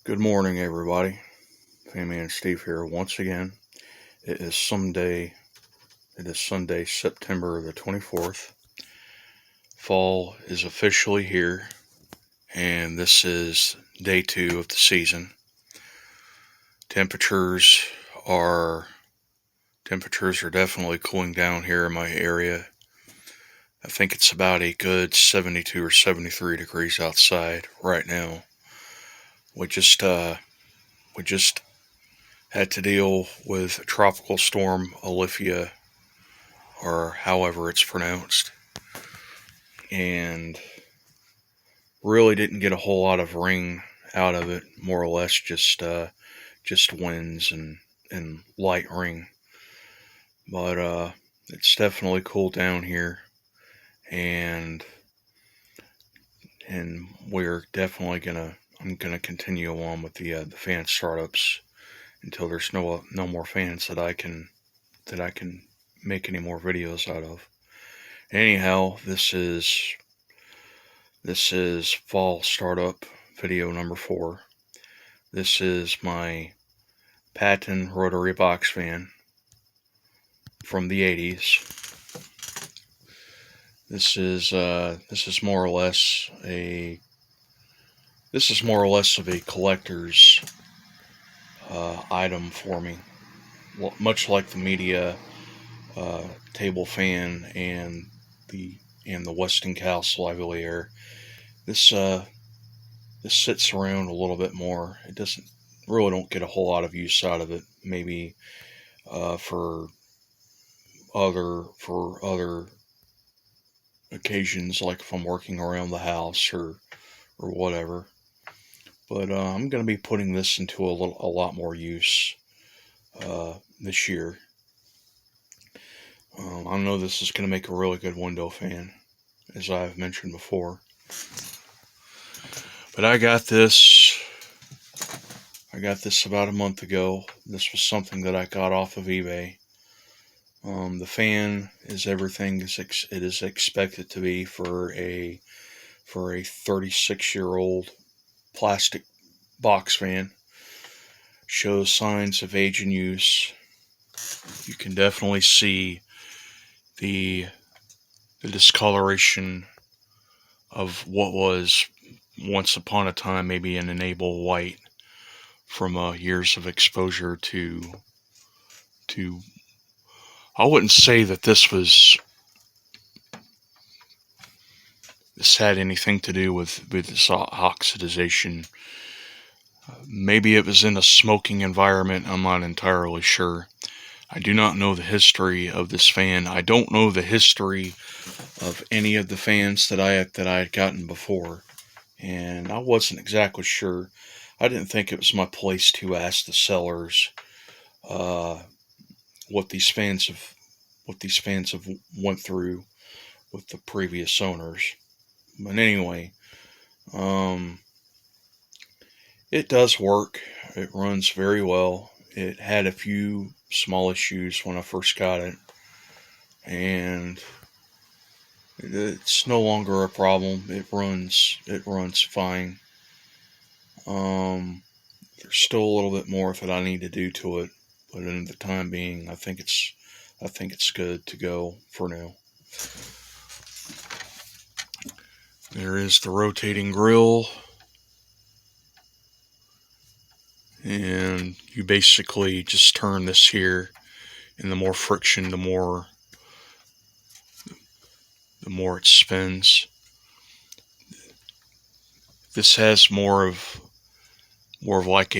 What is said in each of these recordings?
Good morning, everybody. Family and Steve here once again. It is Sunday, September the 24th. Fall is officially here, and this is day 2 of the season. Temperatures are definitely cooling down here in my area. I think it's about a good 72 or 73 degrees outside right now. We just had to deal with Tropical Storm Olivia, or however it's pronounced, and really didn't get a whole lot of rain out of it. More or less just winds and light rain. But it's definitely cooled down here, and we're definitely I'm gonna continue on with the fan startups until there's no more fans that I can make any more videos out of. Anyhow, this is fall startup video number 4. This is my Patton rotary box fan from the 80s. This is more or less of a collector's item for me, much like the media table fan and the Westinghouse lavalier. This sits around a little bit more. It don't get a whole lot of use out of it. Maybe for other occasions, like if I'm working around the house or whatever. But I'm going to be putting this into a lot more use this year. I know this is going to make a really good window fan, as I've mentioned before. But I got this about a month ago. This was something that I got off of eBay. The fan is everything it is expected to be for a 36-year-old plastic box fan. Shows signs of age and use. You can definitely see the discoloration of what was once upon a time maybe an enable white from years of exposure to I wouldn't say that this had anything to do with this oxidization. Maybe it was in a smoking environment. I'm not entirely sure. I do not know the history of this fan. I don't know the history of any of the fans that I had gotten before, and I wasn't exactly sure. I didn't think it was my place to ask the sellers what these fans have went through with the previous owners. But anyway, it does work. It runs very well. It had a few small issues when I first got it, and it's no longer a problem. It runs fine. There's still a little bit more that I need to do to it, but in the time being, I think it's good to go for now. There is the rotating grill, and you basically just turn this here, and the more friction, the more it spins. This has more of like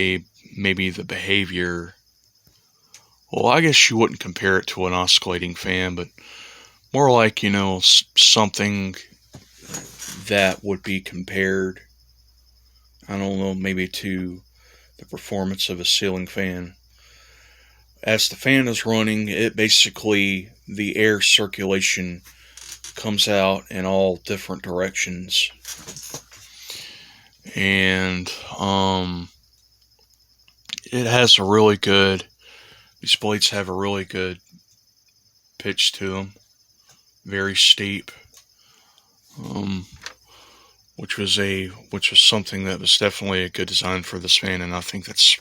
maybe the behavior. Well, I guess you wouldn't compare it to an oscillating fan, but more like, something that would be compared, I don't know, maybe to the performance of a ceiling fan. As the fan is running, it basically, the air circulation comes out in all different directions. And it has these blades have a really good pitch to them. Very steep. which was something that was definitely a good design for this fan, and I think that's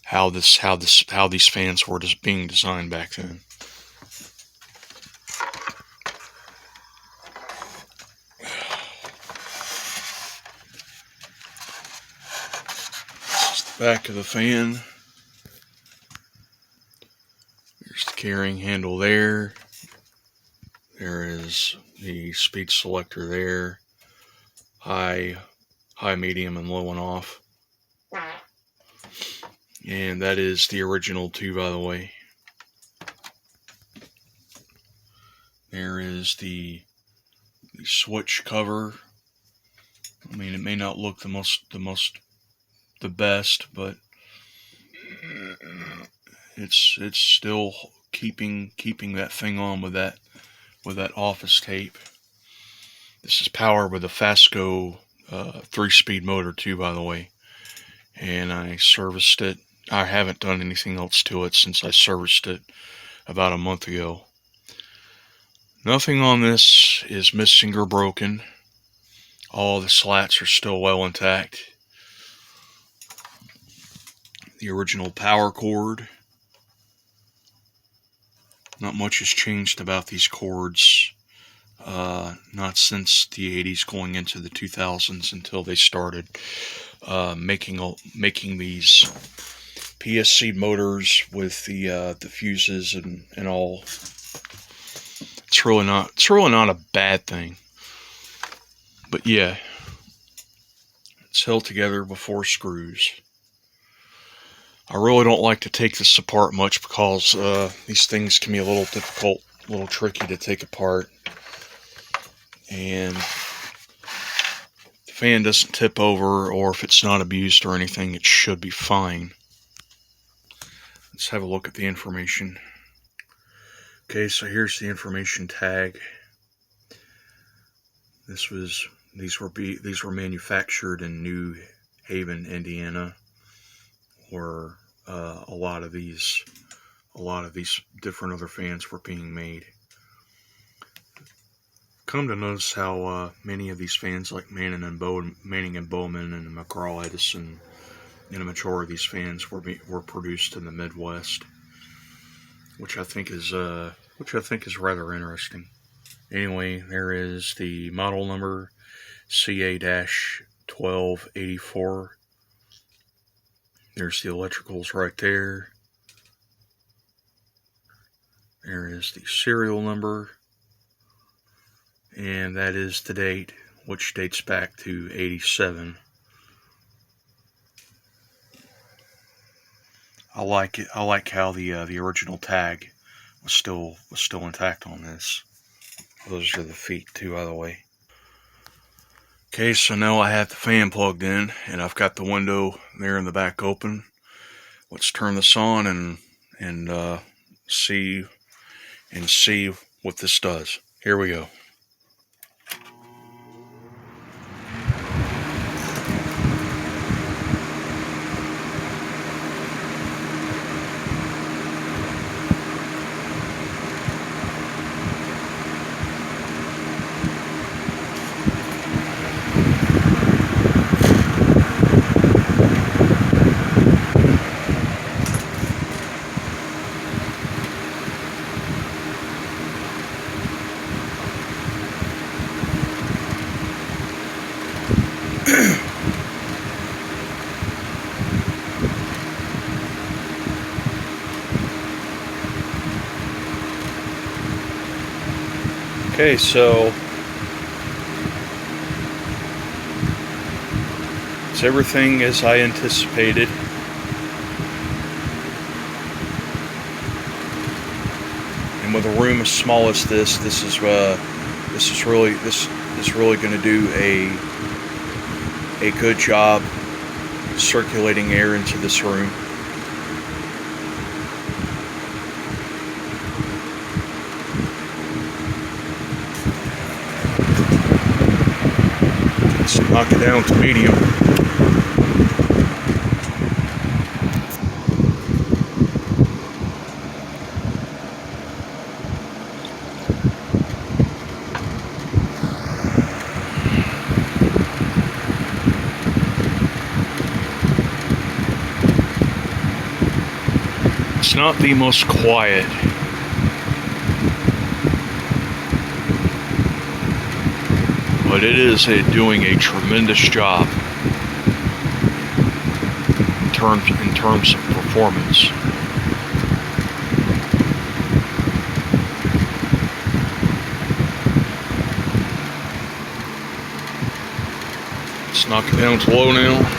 how these fans were just being designed back then. This is the back of the fan. There's the carrying handle there. There is the speed selector there. High, medium, and low and off. And that is the original too, by the way. There is the switch cover. I mean, it may not look the best, but it's still keeping that thing on with that office tape. This is powered with a Fastco 3-speed motor too, by the way. And I serviced it. I haven't done anything else to it since I serviced it about a month ago. Nothing on this is missing or broken. All the slats are still well intact. The original power cord. Not much has changed about these cords. Not since the 80s going into the 2000s until they started making these PSC motors with the fuses and all. It's really not a bad thing. But yeah, it's held together with 4 screws. I really don't like to take this apart much because these things can be a little difficult, a little tricky to take apart. And if the fan doesn't tip over, or if it's not abused or anything, it should be fine. Let's have a look at the information. Okay, so here's the information tag. These were manufactured in New Haven, Indiana, where a lot of these different other fans were being made. Come to notice how many of these fans, like Manning and Bowman and McGraw Edison, and a majority of these fans were produced in the Midwest, which I think is rather interesting. Anyway, there is the model number CA-1284. There's the electricals right there. There is the serial number. And that is the date, which dates back to 87. I like it. I like how the original tag was still intact on this. Those are the feet too, by the way. Okay, so now I have the fan plugged in, and I've got the window there in the back open. Let's turn this on and see what this does. Here we go. Okay, so it's everything as I anticipated. And with a room as small as this is really going to do a good job circulating air into this room. Knock it down to medium. not the most quiet. But it is doing a tremendous job in terms of performance. Let's knock it down to low now.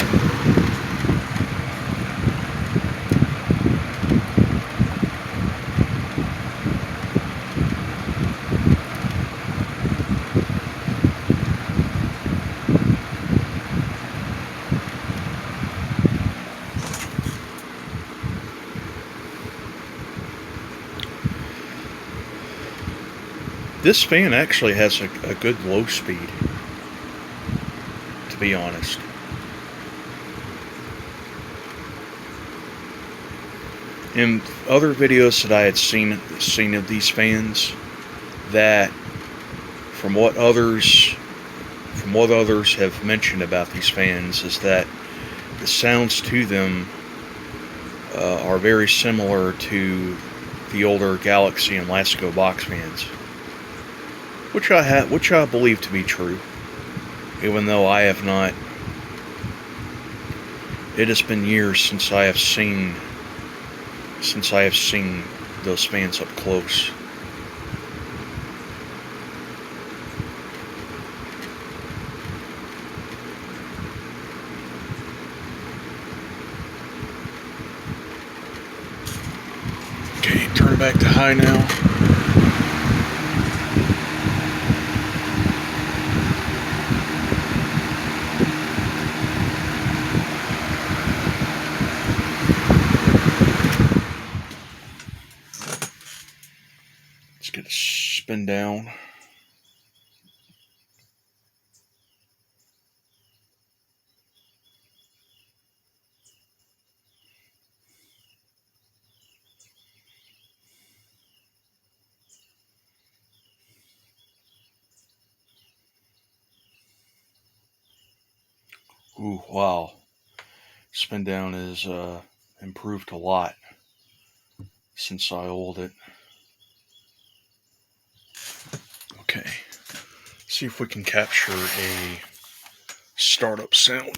This fan actually has a good low speed, to be honest. In other videos that I had seen of these fans, that from what others have mentioned about these fans, is that the sounds to them are very similar to the older Galaxy and Lasco box fans. Which I believe to be true, even though I have not. It has been years since I have seen those fans up close. Okay, turn back to high now. Let's get a spin down. Ooh, wow. Spin down is improved a lot since I oiled it. Okay, see if we can capture a startup sound.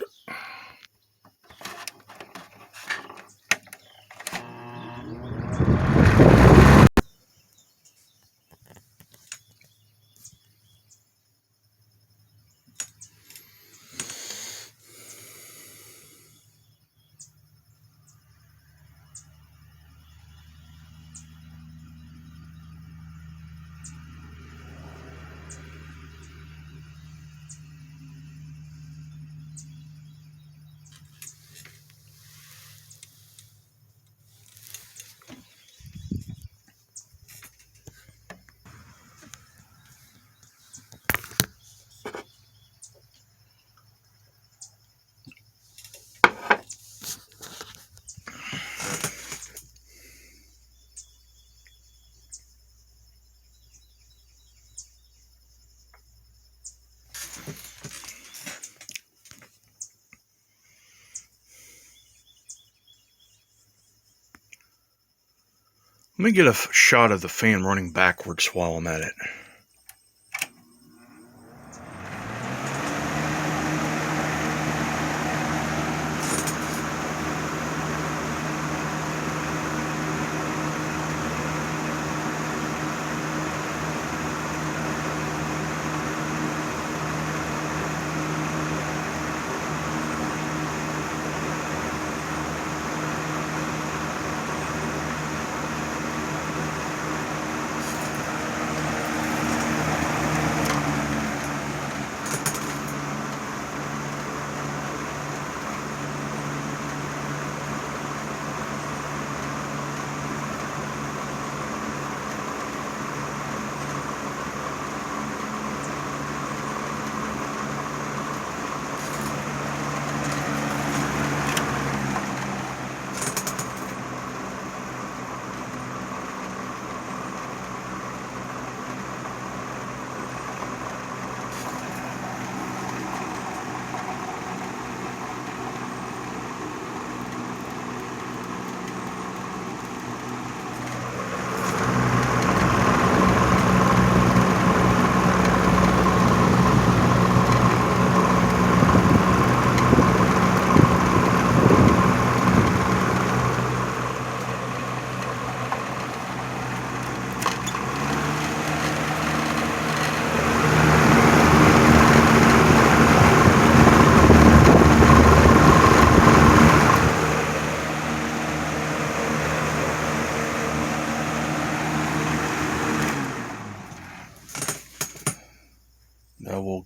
Let me get a shot of the fan running backwards while I'm at it.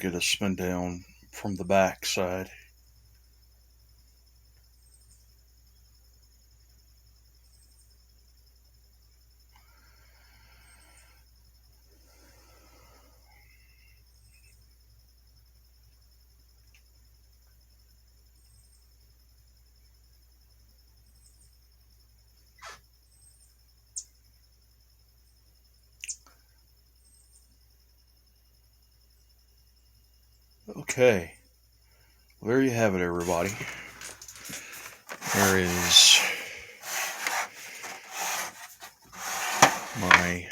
get a spin down from the back side. Okay, well, there you have it, everybody. There is my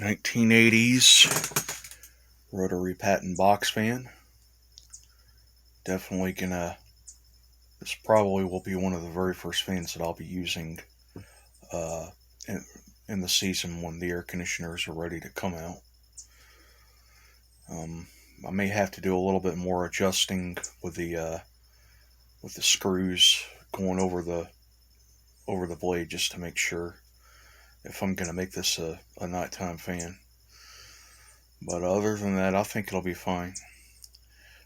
1980s rotary Patton box fan. Definitely this probably will be one of the very first fans that I'll be using uh, in the season when the air conditioners are ready to come out. I may have to do a little bit more adjusting with the screws going over the blade, just to make sure if I'm going to make this a nighttime fan. But other than that, I think it'll be fine.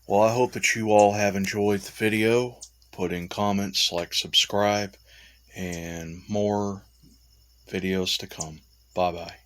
Well, I hope that you all have enjoyed the video. Put in comments, like, subscribe, and more videos to come. Bye bye.